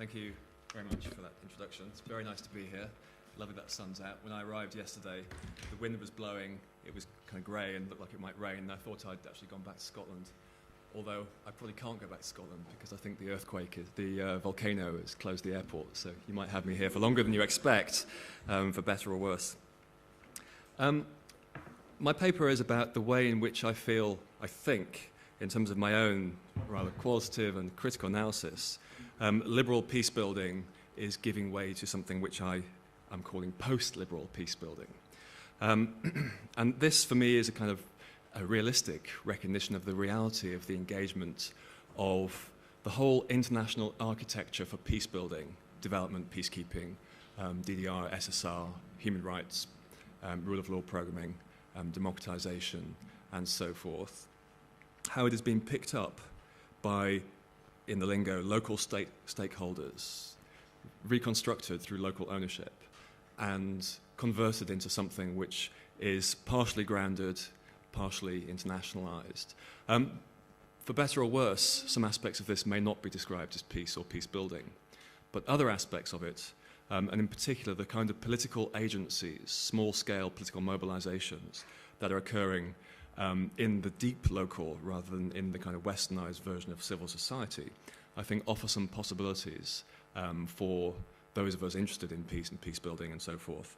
Thank you very much for that introduction. It's very nice to be here. Lovely that the sun's out. When I arrived yesterday, the wind was blowing, it was kind of grey and looked like it might rain, and I thought I'd actually gone back to Scotland. Although I probably can't go back to Scotland because I think the volcano has closed the airport, so you might have me here for longer than you expect, for better or worse. My paper is about the way in which I think, in terms of my own rather qualitative and critical analysis, liberal peace building is giving way to something which I'm calling post-liberal peace building. And this, for me, is a kind of a realistic recognition of the reality of the engagement of the whole international architecture for peace building, development, peacekeeping, DDR, SSR, human rights, rule of law programming, democratization, and so forth. How it has been picked up by, in the lingo, local stakeholders, reconstructed through local ownership, and converted into something which is partially grounded, partially internationalized. For better or worse, some aspects of this may not be described as peace or peace building, but other aspects of it, and in particular the kind of political agencies, small-scale political mobilizations that are occurring in the deep local rather than in the kind of westernized version of civil society, I think offer some possibilities for those of us interested in peace and peace building and so forth,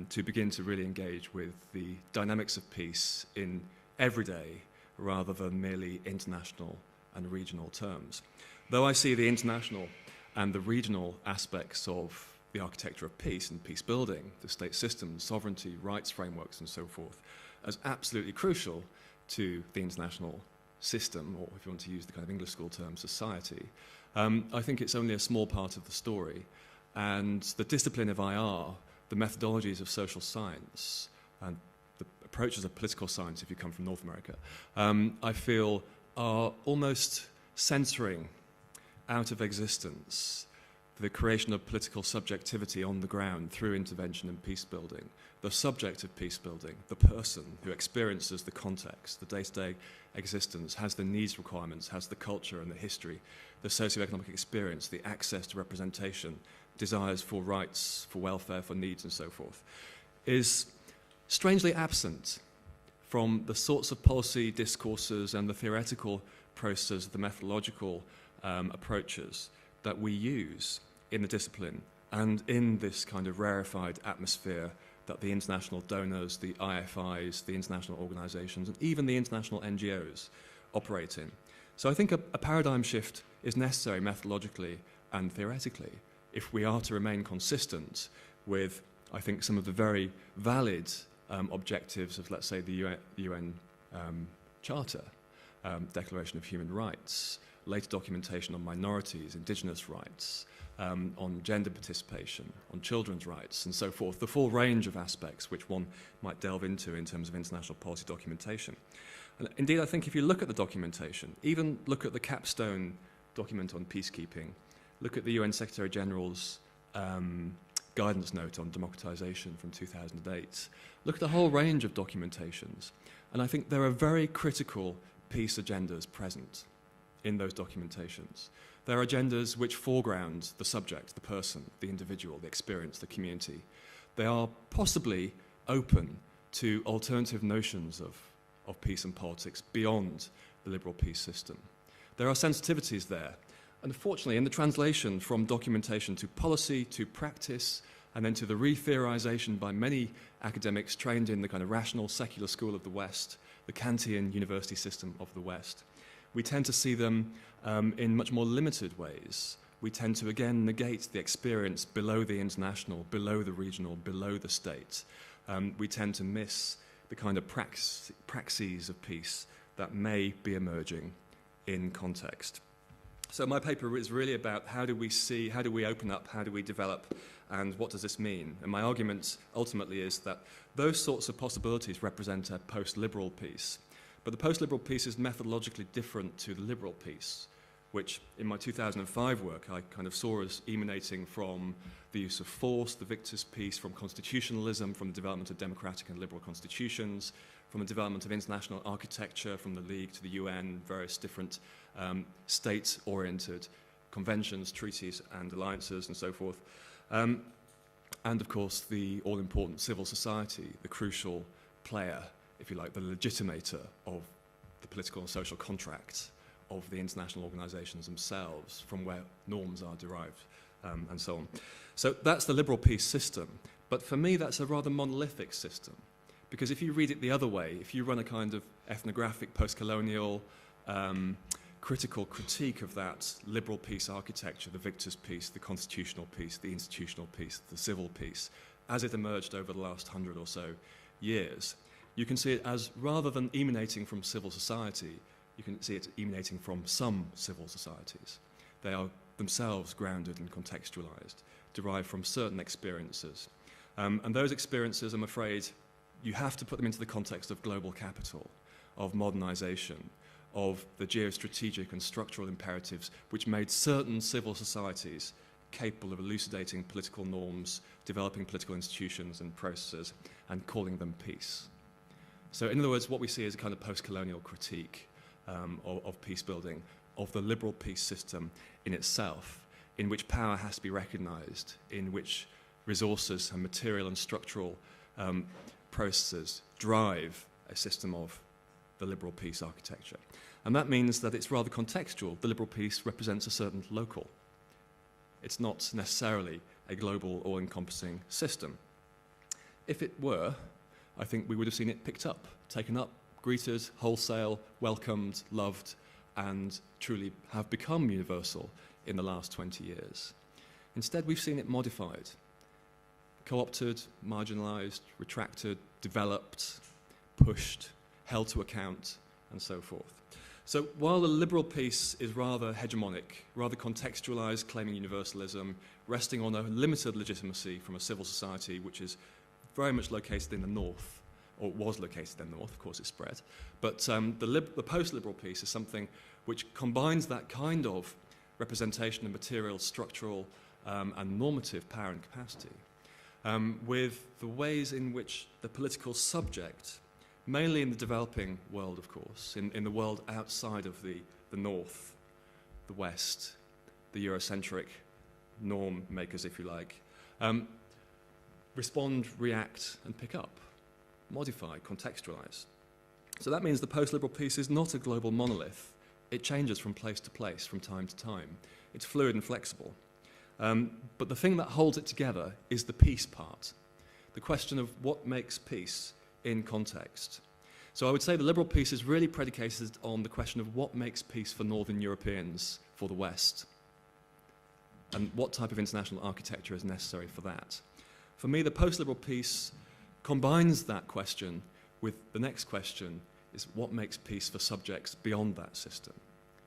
to begin to really engage with the dynamics of peace in everyday rather than merely international and regional terms. Though I see the international and the regional aspects of the architecture of peace and peace building, the state systems, sovereignty, rights frameworks and so forth, as absolutely crucial to the international system, or if you want to use the kind of English school term, society, I think it's only a small part of the story. And the discipline of IR, the methodologies of social science, and the approaches of political science, if you come from North America, I feel are almost censoring out of existence the creation of political subjectivity on the ground through intervention and peace building. The subject of peace building, the person who experiences the context, the day-to-day existence, has the needs requirements, has the culture and the history, the socioeconomic experience, the access to representation, desires for rights, for welfare, for needs and so forth, is strangely absent from the sorts of policy discourses and the theoretical processes, the methodological approaches that we use in the discipline and in this kind of rarefied atmosphere that the international donors, the IFIs, the international organizations, and even the international NGOs operate in. So I think a paradigm shift is necessary methodologically and theoretically if we are to remain consistent with, I think, some of the very valid objectives of, let's say, the UN Charter, Declaration of Human Rights, later documentation on minorities, indigenous rights, on gender participation, on children's rights, and so forth, the full range of aspects which one might delve into in terms of international policy documentation. And indeed, I think if you look at the documentation, even look at the capstone document on peacekeeping, look at the UN Secretary General's guidance note on democratization from 2008, look at the whole range of documentations, and I think there are very critical peace agendas present in those documentations. There are agendas which foreground the subject, the person, the individual, the experience, the community. They are possibly open to alternative notions of peace and politics beyond the liberal peace system. There are sensitivities there. Unfortunately, in the translation from documentation to policy, to practice, and then to the re-theorization by many academics trained in the kind of rational secular school of the West, the Kantian university system of the West, we tend to see them in much more limited ways. We tend to, again, negate the experience below the international, below the regional, below the state. We tend to miss the kind of praxes of peace that may be emerging in context. So my paper is really about how do we see, how do we open up, how do we develop, and what does this mean? And my argument ultimately is that those sorts of possibilities represent a post-liberal peace. But the post-liberal peace is methodologically different to the liberal peace, which in my 2005 work I kind of saw as emanating from the use of force, the victor's peace, from constitutionalism, from the development of democratic and liberal constitutions, from the development of international architecture, from the League to the UN, various different state-oriented conventions, treaties, and alliances, and so forth. And, of course, the all-important civil society, the crucial player, if you like, the legitimator of the political and social contract of the international organisations themselves, from where norms are derived, and so on. So that's the liberal peace system. But for me, that's a rather monolithic system, because if you read it the other way, if you run a kind of ethnographic, post-colonial, critical critique of that liberal peace architecture, the victor's peace, the constitutional peace, the institutional peace, the civil peace, as it emerged over the last 100 or so years, you can see it as, rather than emanating from civil society, you can see it emanating from some civil societies. They are themselves grounded and contextualized, derived from certain experiences. And those experiences, I'm afraid, you have to put them into the context of global capital, of modernization, of the geostrategic and structural imperatives which made certain civil societies capable of elucidating political norms, developing political institutions and processes, and calling them peace. So in other words, what we see is a kind of post-colonial critique of peace building, of the liberal peace system in itself, in which power has to be recognized, in which resources and material and structural processes drive a system of the liberal peace architecture. And that means that it's rather contextual. The liberal peace represents a certain local. It's not necessarily a global or encompassing system. If it were, I think we would have seen it picked up, taken up, greeted, wholesale, welcomed, loved, and truly have become universal in the last 20 years. Instead, we've seen it modified, co-opted, marginalized, retracted, developed, pushed, held to account, and so forth. So while the liberal peace is rather hegemonic, rather contextualized, claiming universalism, resting on a limited legitimacy from a civil society which is very much located in the north, or was located in the north, of course it spread, but the post-liberal peace is something which combines that kind of representation of material, structural, and normative power and capacity with the ways in which the political subject, mainly in the developing world, of course, in the world outside of the north, the west, the Eurocentric norm makers, if you like, respond, react, and pick up, modify, contextualize. So that means the post-liberal peace is not a global monolith. It changes from place to place, from time to time. It's fluid and flexible. But the thing that holds it together is the peace part, the question of what makes peace in context. So I would say the liberal peace is really predicated on the question of what makes peace for Northern Europeans for the West, and what type of international architecture is necessary for that. For me, the post-liberal peace combines that question with the next question, is what makes peace for subjects beyond that system?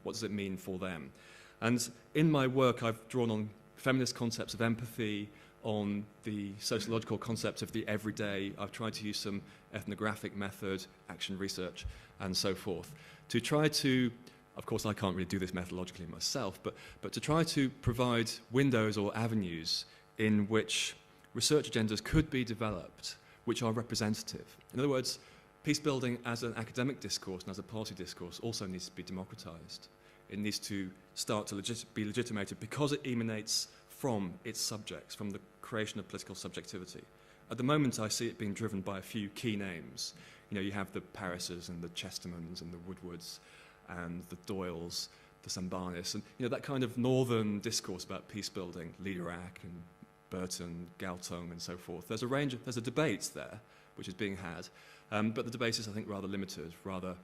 What does it mean for them? And in my work, I've drawn on feminist concepts of empathy, on the sociological concepts of the everyday. I've tried to use some ethnographic method, action research, and so forth, to try to, of course I can't really do this methodologically myself, but to try to provide windows or avenues in which research agendas could be developed, which are representative. In other words, peace building as an academic discourse and as a policy discourse also needs to be democratized. It needs to start to be legitimated because it emanates from its subjects, from the creation of political subjectivity. At the moment, I see it being driven by a few key names. You know, you have the Parises and the Chestermans and the Woodwards and the Doyles, the Sambanis, and you know that kind of northern discourse about peace building, Liderak and Burton, Galtung, and so forth. There's a debate there which is being had, but the debate is, I think, rather limited, rather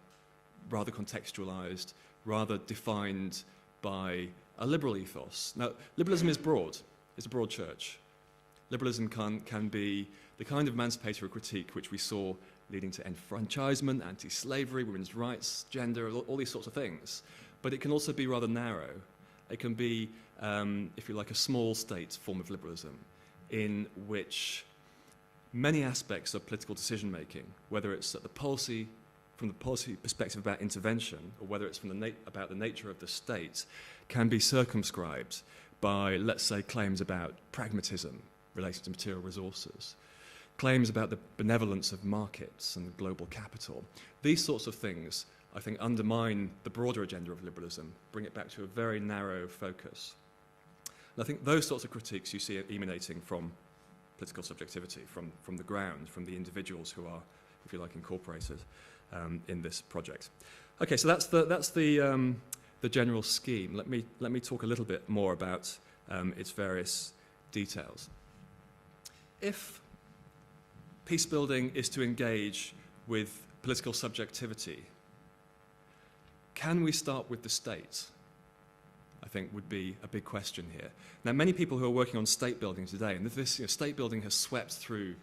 contextualized, rather defined by a liberal ethos. Now, liberalism is broad. It's a broad church. Liberalism can be the kind of emancipatory critique which we saw leading to enfranchisement, anti-slavery, women's rights, gender, all these sorts of things. But it can also be rather narrow. It can be, if you like, a small state form of liberalism in which many aspects of political decision-making, whether it's at the policy, from the policy perspective about intervention, or whether it's from about the nature of the state, can be circumscribed by, let's say, claims about pragmatism related to material resources, claims about the benevolence of markets and global capital. These sorts of things I think, undermine the broader agenda of liberalism, bring it back to a very narrow focus. And I think those sorts of critiques you see emanating from political subjectivity, from the ground, from the individuals who are, if you like, incorporated in this project. Okay, so that's the general scheme. Let me talk a little bit more about its various details. If peace building is to engage with political subjectivity, can we start with the state? I think would be a big question here. Now, many people who are working on state building today, and this state building has swept through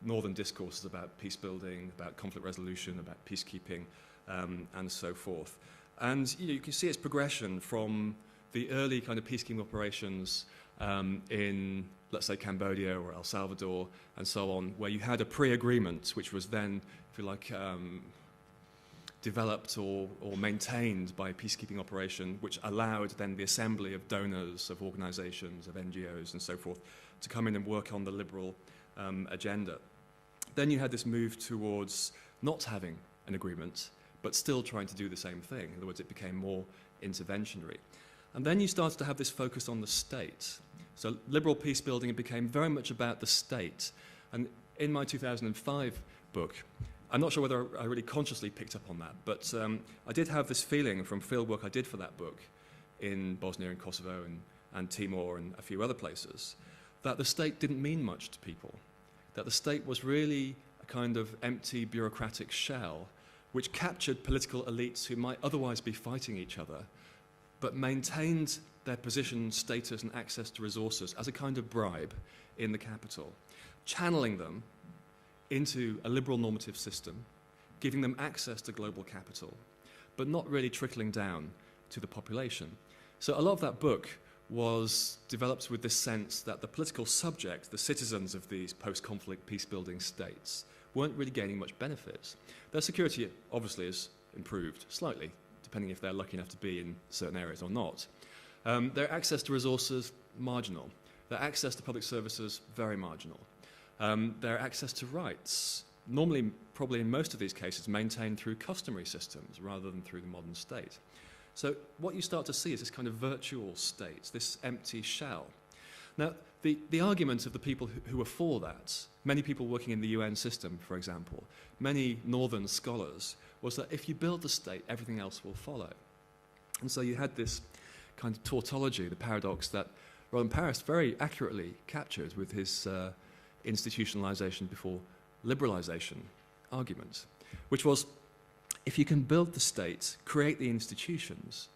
northern discourses about peace building, about conflict resolution, about peacekeeping, and so forth. And you can see its progression from the early kind of peacekeeping operations in, let's say, Cambodia or El Salvador and so on, where you had a pre-agreement which was then, if you like, developed or maintained by a peacekeeping operation, which allowed then the assembly of donors, of organizations, of NGOs and so forth to come in and work on the liberal agenda. Then you had this move towards not having an agreement, but still trying to do the same thing. In other words, it became more interventionary. And then you started to have this focus on the state. So liberal peace building, it became very much about the state. And in my 2005 book, I'm not sure whether I really consciously picked up on that, but I did have this feeling from field work I did for that book in Bosnia and Kosovo and Timor and a few other places, that the state didn't mean much to people, that the state was really a kind of empty bureaucratic shell which captured political elites who might otherwise be fighting each other, but maintained their position, status and access to resources as a kind of bribe in the capital, channeling them into a liberal normative system, giving them access to global capital, but not really trickling down to the population. So a lot of that book was developed with this sense that the political subject, the citizens of these post-conflict peace-building states, weren't really gaining much benefit. Their security obviously has improved slightly, depending if they're lucky enough to be in certain areas or not. Their access to resources, marginal. Their access to public services, very marginal. Their access to rights, normally, probably in most of these cases, maintained through customary systems rather than through the modern state. So what you start to see is this kind of virtual state, this empty shell. Now, the argument of the people who are for that, many people working in the UN system, for example, many northern scholars, was that if you build the state, everything else will follow. And so you had this kind of tautology, the paradox that Roland Paris very accurately captured with his institutionalization before liberalization argument, which was, if you can build the state, create the institutions,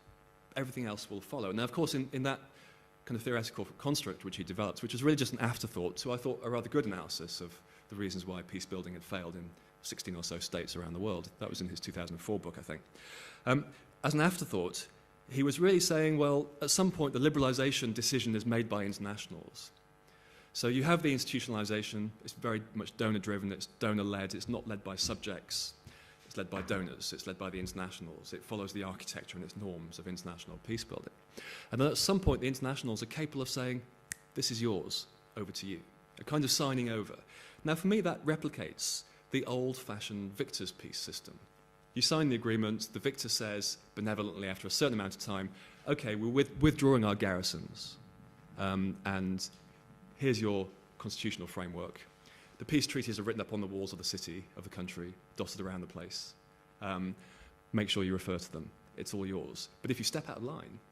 everything else will follow. Now, of course, in that kind of theoretical construct which he developed, which was really just an afterthought to, I thought, a rather good analysis of the reasons why peace building had failed in 16 or so states around the world. That was in his 2004 book, I think. As an afterthought, he was really saying, well, at some point, the liberalization decision is made by internationals. So you have the institutionalization, it's very much donor-driven, it's donor-led, it's not led by subjects, it's led by donors, it's led by the internationals, it follows the architecture and its norms of international peace building. And then at some point, the internationals are capable of saying, this is yours, over to you, a kind of signing over. Now, for me, that replicates the old-fashioned victor's peace system. You sign the agreement, the victor says, benevolently, after a certain amount of time, okay, we're withdrawing our garrisons, and here's your constitutional framework. The peace treaties are written up on the walls of the city, of the country, dotted around the place. Make sure you refer to them. It's all yours. But if you step out of line,